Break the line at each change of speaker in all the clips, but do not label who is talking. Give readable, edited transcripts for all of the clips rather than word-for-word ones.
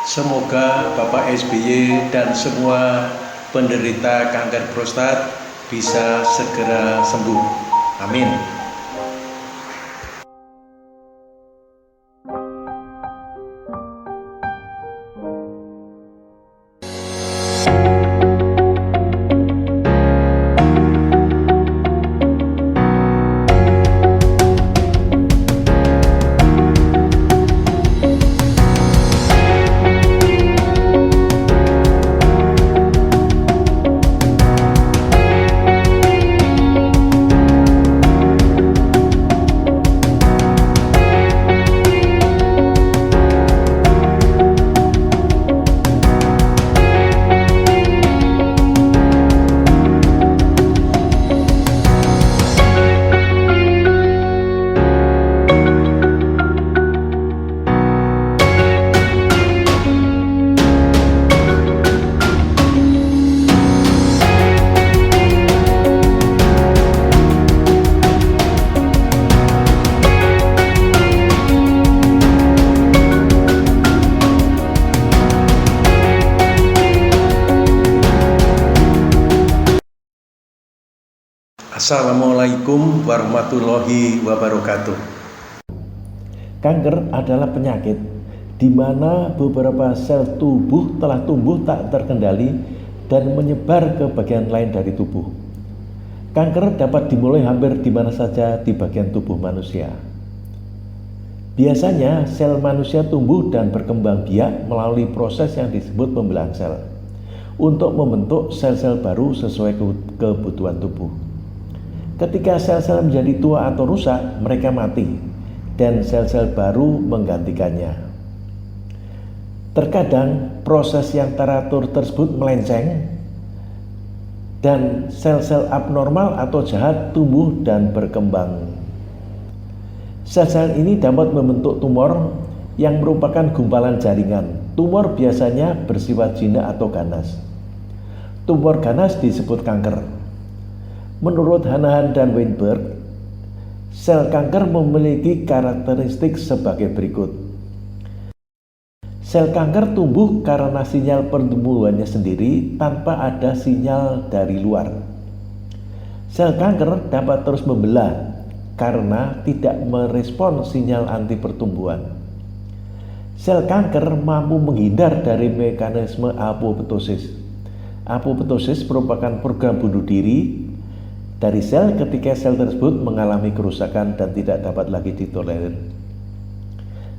Semoga Bapak SBY dan semua penderita kanker prostat bisa segera sembuh. Amin. Assalamualaikum warahmatullahi wabarakatuh.
Kanker adalah penyakit di mana beberapa sel tubuh telah tumbuh tak terkendali dan menyebar ke bagian lain dari tubuh. Kanker dapat dimulai hampir di mana saja di bagian tubuh manusia. Biasanya sel manusia tumbuh dan berkembang biak melalui proses yang disebut pembelahan sel untuk membentuk sel-sel baru sesuai kebutuhan tubuh. Ketika sel-sel menjadi tua atau rusak, mereka mati dan sel-sel baru menggantikannya. Terkadang proses yang teratur tersebut melenceng dan sel-sel abnormal atau jahat tumbuh dan berkembang. Sel-sel ini dapat membentuk tumor yang merupakan gumpalan jaringan. Tumor biasanya bersifat jinak atau ganas. Tumor ganas disebut kanker. Menurut Hanahan dan Weinberg, sel kanker memiliki karakteristik sebagai berikut. Sel kanker tumbuh karena sinyal pertumbuhannya sendiri tanpa ada sinyal dari luar. Sel kanker dapat terus membelah karena tidak merespon sinyal anti pertumbuhan. Sel kanker mampu menghindar dari mekanisme apoptosis. Apoptosis merupakan program bunuh diri dari sel ketika sel tersebut mengalami kerusakan dan tidak dapat lagi ditolerir.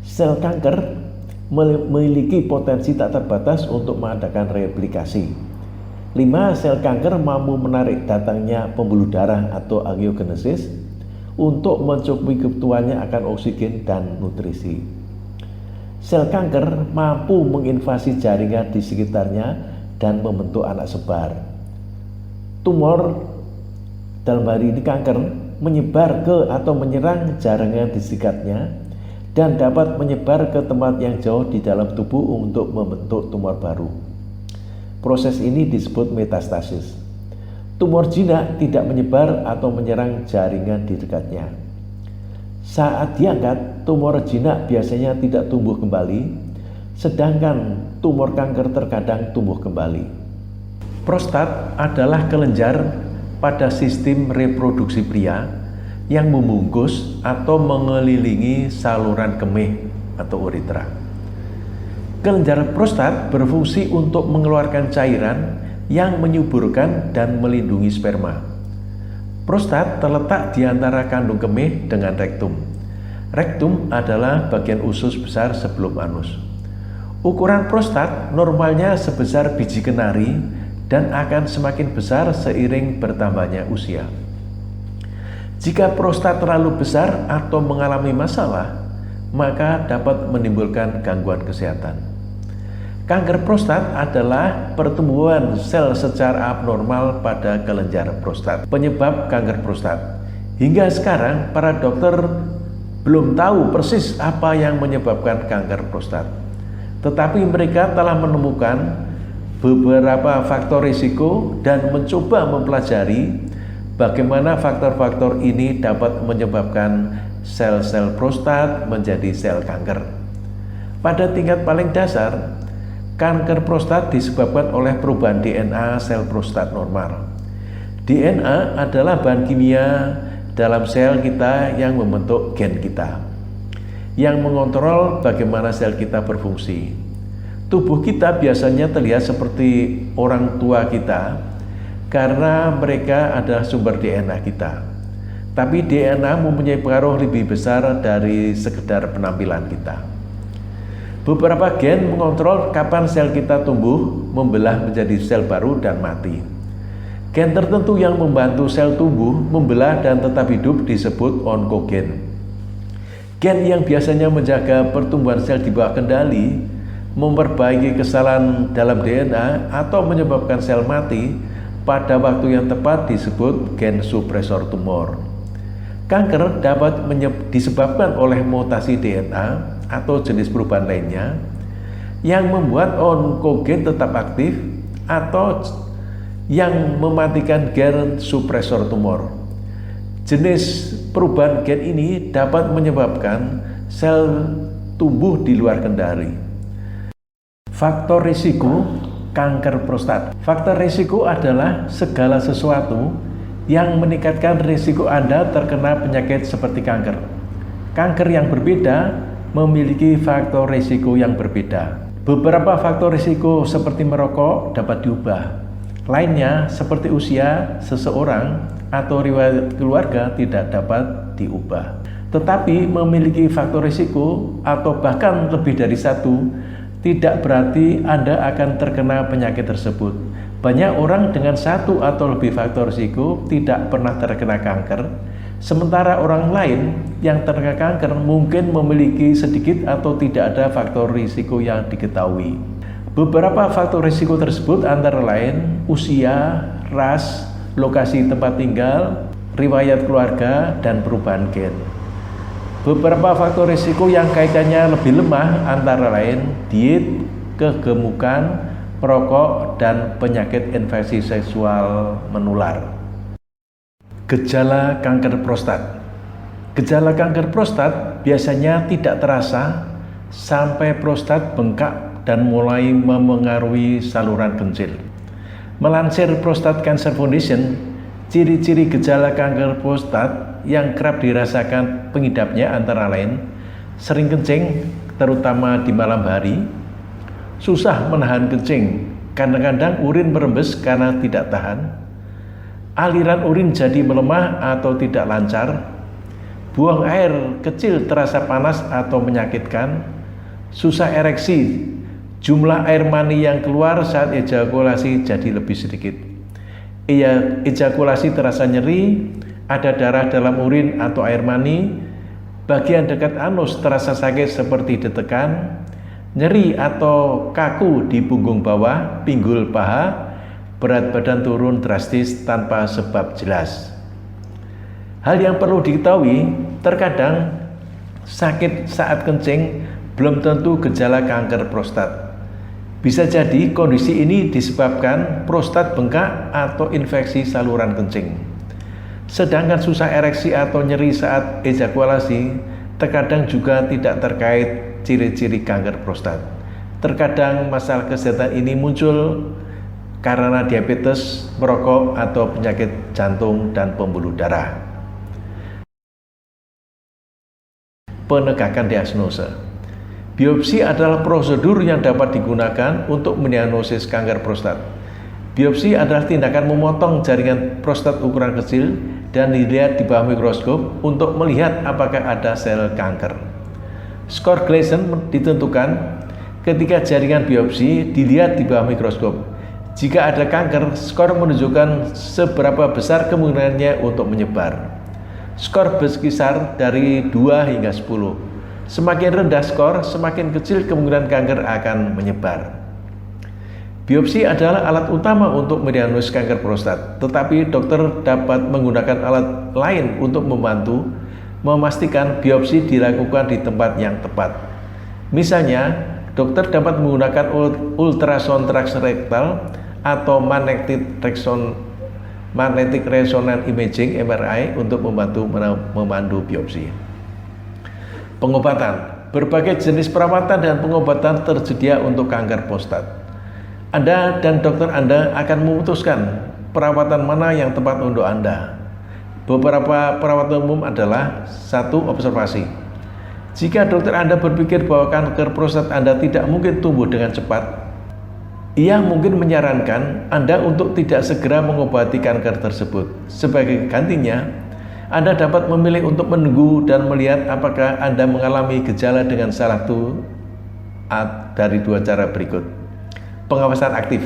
Sel kanker memiliki potensi tak terbatas untuk mengadakan replikasi. 5. Sel kanker mampu menarik datangnya pembuluh darah atau angiogenesis untuk mencukupi kebutuhannya akan oksigen dan nutrisi. Sel kanker mampu menginvasi jaringan di sekitarnya dan membentuk anak sebar. Tumor dalam hari ini kanker menyebar ke atau menyerang jaringan di sekitarnya dan dapat menyebar ke tempat yang jauh di dalam tubuh untuk membentuk tumor baru. Proses ini disebut metastasis. Tumor jinak tidak menyebar atau menyerang jaringan di dekatnya. Saat diangkat, tumor jinak biasanya tidak tumbuh kembali, sedangkan tumor kanker terkadang tumbuh kembali.
Prostat adalah kelenjar pada sistem reproduksi pria yang membungkus atau mengelilingi saluran kemih atau uretra. Kelenjar prostat berfungsi untuk mengeluarkan cairan yang menyuburkan dan melindungi sperma. Prostat terletak di antara kandung kemih dengan rektum. Rektum adalah bagian usus besar sebelum anus. Ukuran prostat normalnya sebesar biji kenari dan akan semakin besar seiring bertambahnya usia. Jika prostat terlalu besar atau mengalami masalah, maka dapat menimbulkan gangguan kesehatan. Kanker prostat adalah pertumbuhan sel secara abnormal pada kelenjar prostat. Penyebab kanker prostat. Hingga sekarang, para dokter belum tahu persis apa yang menyebabkan kanker prostat. Tetapi mereka telah menemukan beberapa faktor risiko dan mencoba mempelajari bagaimana faktor-faktor ini dapat menyebabkan sel-sel prostat menjadi sel kanker. Pada tingkat paling dasar, Kanker prostat disebabkan oleh perubahan DNA sel prostat normal. DNA adalah bahan kimia dalam sel kita yang membentuk gen kita, yang mengontrol bagaimana sel kita berfungsi. Tubuh kita biasanya terlihat seperti orang tua kita karena mereka adalah sumber DNA kita. Tapi DNA mempunyai pengaruh lebih besar dari sekedar penampilan kita. Beberapa gen mengontrol kapan sel kita tumbuh, membelah menjadi sel baru dan mati. Gen tertentu yang membantu sel tumbuh, membelah dan tetap hidup disebut onkogen. Gen yang biasanya menjaga pertumbuhan sel di bawah kendali, memperbaiki kesalahan dalam DNA atau menyebabkan sel mati pada waktu yang tepat disebut gen supresor tumor. Kanker dapat disebabkan oleh mutasi DNA atau jenis perubahan lainnya yang membuat onkogen tetap aktif atau yang mematikan gen supresor tumor. Jenis perubahan gen ini dapat menyebabkan sel tumbuh di luar kendali. Faktor risiko kanker prostat. Faktor risiko adalah segala sesuatu yang meningkatkan risiko Anda terkena penyakit seperti kanker. Kanker yang berbeda memiliki faktor risiko yang berbeda. Beberapa faktor risiko seperti merokok dapat diubah. Lainnya seperti usia seseorang atau riwayat keluarga tidak dapat diubah. Tetapi memiliki faktor risiko atau bahkan lebih dari satu tidak berarti Anda akan terkena penyakit tersebut. Banyak orang dengan satu atau lebih faktor risiko tidak pernah terkena kanker, sementara orang lain yang terkena kanker mungkin memiliki sedikit atau tidak ada faktor risiko yang diketahui. Beberapa faktor risiko tersebut antara lain usia, ras, lokasi tempat tinggal, riwayat keluarga, dan perubahan gen. Beberapa faktor risiko yang kaitannya lebih lemah antara lain diet, kegemukan, perokok, dan penyakit infeksi seksual menular. Gejala kanker prostat. Gejala kanker prostat biasanya tidak terasa sampai prostat bengkak dan mulai memengaruhi saluran kencing. Melansir Prostate Cancer Foundation, ciri-ciri gejala kanker prostat yang kerap dirasakan pengidapnya antara lain sering kencing, terutama di malam hari, susah menahan kencing, kadang-kadang urin merembes karena tidak tahan, aliran urin jadi melemah atau tidak lancar, buang air kecil terasa panas atau menyakitkan, susah ereksi, jumlah air mani yang keluar saat ejakulasi jadi lebih sedikit, ejakulasi terasa nyeri, ada darah dalam urin atau air mani, bagian dekat anus terasa sakit seperti ditekan, nyeri atau kaku di punggung bawah, pinggul paha, berat badan turun drastis tanpa sebab jelas. Hal yang perlu diketahui, terkadang sakit saat kencing belum tentu gejala kanker prostat. Bisa jadi kondisi ini disebabkan prostat bengkak atau infeksi saluran kencing. Sedangkan susah ereksi atau nyeri saat ejakulasi terkadang juga tidak terkait ciri-ciri kanker prostat. Terkadang masalah kesehatan ini muncul karena diabetes, merokok, atau penyakit jantung dan pembuluh darah. Penegakan diagnosa. Biopsi adalah prosedur yang dapat digunakan untuk mendiagnosis kanker prostat. Biopsi adalah tindakan memotong jaringan prostat ukuran kecil dan dilihat di bawah mikroskop untuk melihat apakah ada sel kanker. Skor Gleason ditentukan ketika jaringan biopsi dilihat di bawah mikroskop. Jika ada kanker, skor menunjukkan seberapa besar kemungkinannya untuk menyebar. Skor berkisar dari 2 hingga 10. Semakin rendah skor, semakin kecil kemungkinan kanker akan menyebar. Biopsi adalah alat utama untuk mendiagnosis kanker prostat, tetapi dokter dapat menggunakan alat lain untuk membantu memastikan biopsi dilakukan di tempat yang tepat. Misalnya, dokter dapat menggunakan ultrasound transrektal atau magnetic resonance imaging (MRI) untuk membantu memandu biopsi. Pengobatan. Berbagai jenis perawatan dan pengobatan tersedia untuk kanker prostat. Anda dan dokter Anda akan memutuskan perawatan mana yang tepat untuk Anda. Beberapa perawatan umum adalah: 1. Observasi. Jika dokter Anda berpikir bahwa kanker prostat Anda tidak mungkin tumbuh dengan cepat, ia mungkin menyarankan Anda untuk tidak segera mengobati kanker tersebut. Sebagai gantinya, Anda dapat memilih untuk menunggu dan melihat apakah Anda mengalami gejala dengan salah satu dari dua cara berikut. Pengawasan aktif.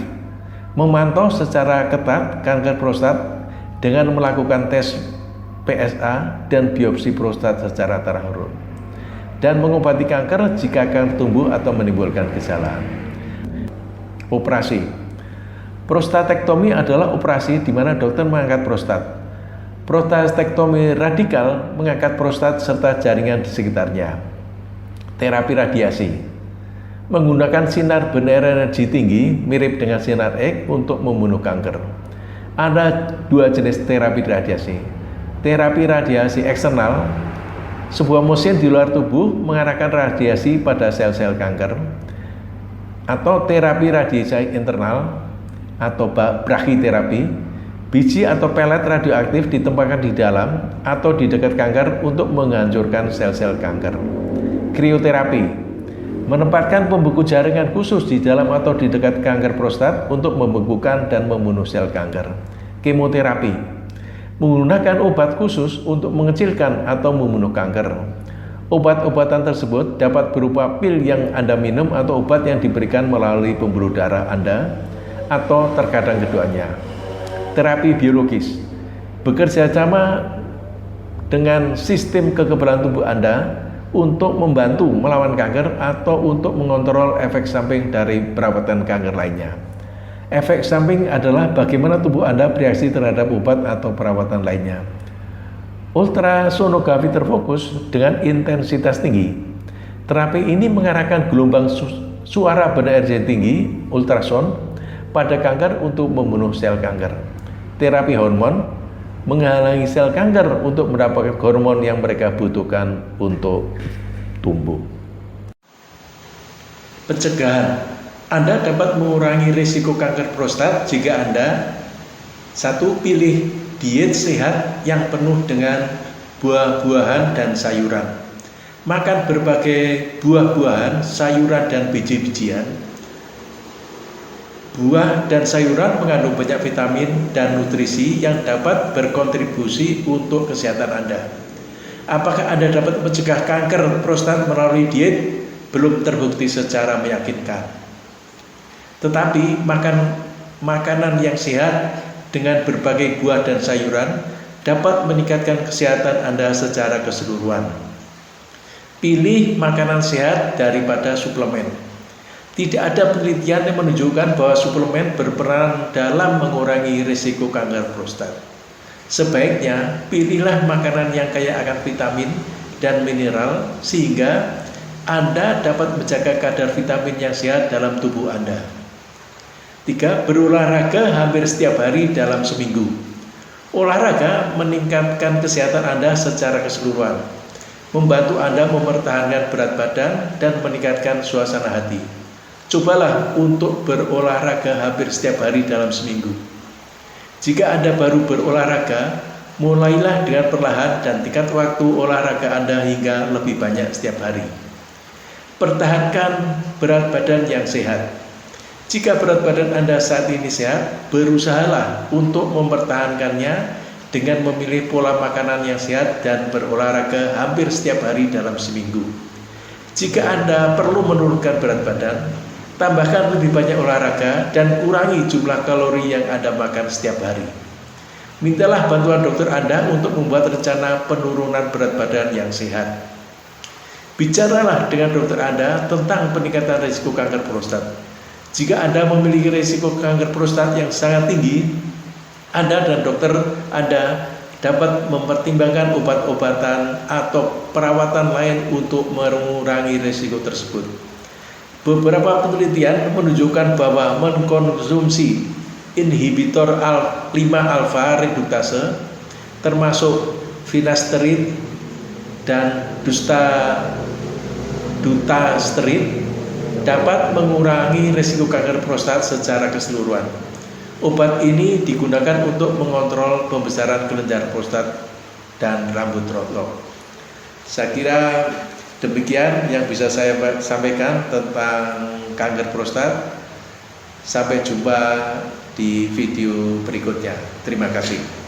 Memantau secara ketat kanker prostat dengan melakukan tes PSA dan biopsi prostat secara terus-menerus, dan mengobati kanker jika kanker tumbuh atau menimbulkan gejala. Operasi. Prostatektomi adalah operasi di mana dokter mengangkat prostat. Prostatektomi radikal mengangkat prostat serta jaringan di sekitarnya. Terapi radiasi. Menggunakan sinar berenergi tinggi mirip dengan sinar X untuk membunuh kanker. Ada dua jenis terapi radiasi. Terapi radiasi eksternal, sebuah mesin di luar tubuh mengarahkan radiasi pada sel-sel kanker, atau terapi radiasi internal atau brachytherapy. Biji atau pelet radioaktif ditempatkan di dalam atau di dekat kanker untuk menghancurkan sel-sel kanker. Krioterapi. Menempatkan pembeku jaringan khusus di dalam atau di dekat kanker prostat untuk membekukan dan membunuh sel kanker. Kemoterapi. Menggunakan obat khusus untuk mengecilkan atau membunuh kanker. Obat-obatan tersebut dapat berupa pil yang Anda minum atau obat yang diberikan melalui pembuluh darah Anda, atau terkadang keduanya. Terapi biologis. Bekerja sama dengan sistem kekebalan tubuh Anda untuk membantu melawan kanker atau untuk mengontrol efek samping dari perawatan kanker lainnya. Efek samping adalah bagaimana tubuh Anda bereaksi terhadap obat atau perawatan lainnya. Ultrasonografi terfokus dengan intensitas tinggi. Terapi ini mengarahkan gelombang suara berenergi tinggi, ultrason, pada kanker untuk membunuh sel kanker. Terapi hormon menghalangi sel kanker untuk mendapatkan hormon yang mereka butuhkan untuk tumbuh. Pencegahan. Anda dapat mengurangi risiko kanker prostat jika Anda: 1. Pilih diet sehat yang penuh dengan buah-buahan dan sayuran. Makan berbagai buah-buahan, sayuran, dan biji-bijian. Buah dan sayuran mengandung banyak vitamin dan nutrisi yang dapat berkontribusi untuk kesehatan Anda. Apakah Anda dapat mencegah kanker prostat melalui diet? Belum terbukti secara meyakinkan. Tetapi makanan yang sehat dengan berbagai buah dan sayuran dapat meningkatkan kesehatan Anda secara keseluruhan. Pilih makanan sehat daripada suplemen. Tidak ada penelitian yang menunjukkan bahwa suplemen berperan dalam mengurangi risiko kanker prostat. Sebaiknya pilihlah makanan yang kaya akan vitamin dan mineral sehingga Anda dapat menjaga kadar vitamin yang sehat dalam tubuh Anda. 3. Berolahraga hampir setiap hari dalam seminggu. Olahraga meningkatkan kesehatan Anda secara keseluruhan, membantu Anda mempertahankan berat badan dan meningkatkan suasana hati. Cobalah untuk berolahraga hampir setiap hari dalam seminggu. Jika Anda baru berolahraga, mulailah dengan perlahan dan tingkat waktu olahraga Anda hingga lebih banyak setiap hari. Pertahankan berat badan yang sehat. Jika berat badan Anda saat ini sehat, berusahalah untuk mempertahankannya dengan memilih pola makanan yang sehat dan berolahraga hampir setiap hari dalam seminggu. Jika Anda perlu menurunkan berat badan, tambahkan lebih banyak olahraga dan kurangi jumlah kalori yang Anda makan setiap hari. Mintalah bantuan dokter Anda untuk membuat rencana penurunan berat badan yang sehat. Bicaralah dengan dokter Anda tentang peningkatan risiko kanker prostat. Jika Anda memiliki risiko kanker prostat yang sangat tinggi, Anda dan dokter Anda dapat mempertimbangkan obat-obatan atau perawatan lain untuk mengurangi risiko tersebut. Beberapa penelitian menunjukkan bahwa mengkonsumsi inhibitor 5-alfa reduktase termasuk finasteride dan dutasteride dapat mengurangi risiko kanker prostat secara keseluruhan. Obat ini digunakan untuk mengontrol pembesaran kelenjar prostat dan rambut rontok. Saya kira demikian yang bisa saya sampaikan tentang kanker prostat. Sampai jumpa di video berikutnya. Terima kasih.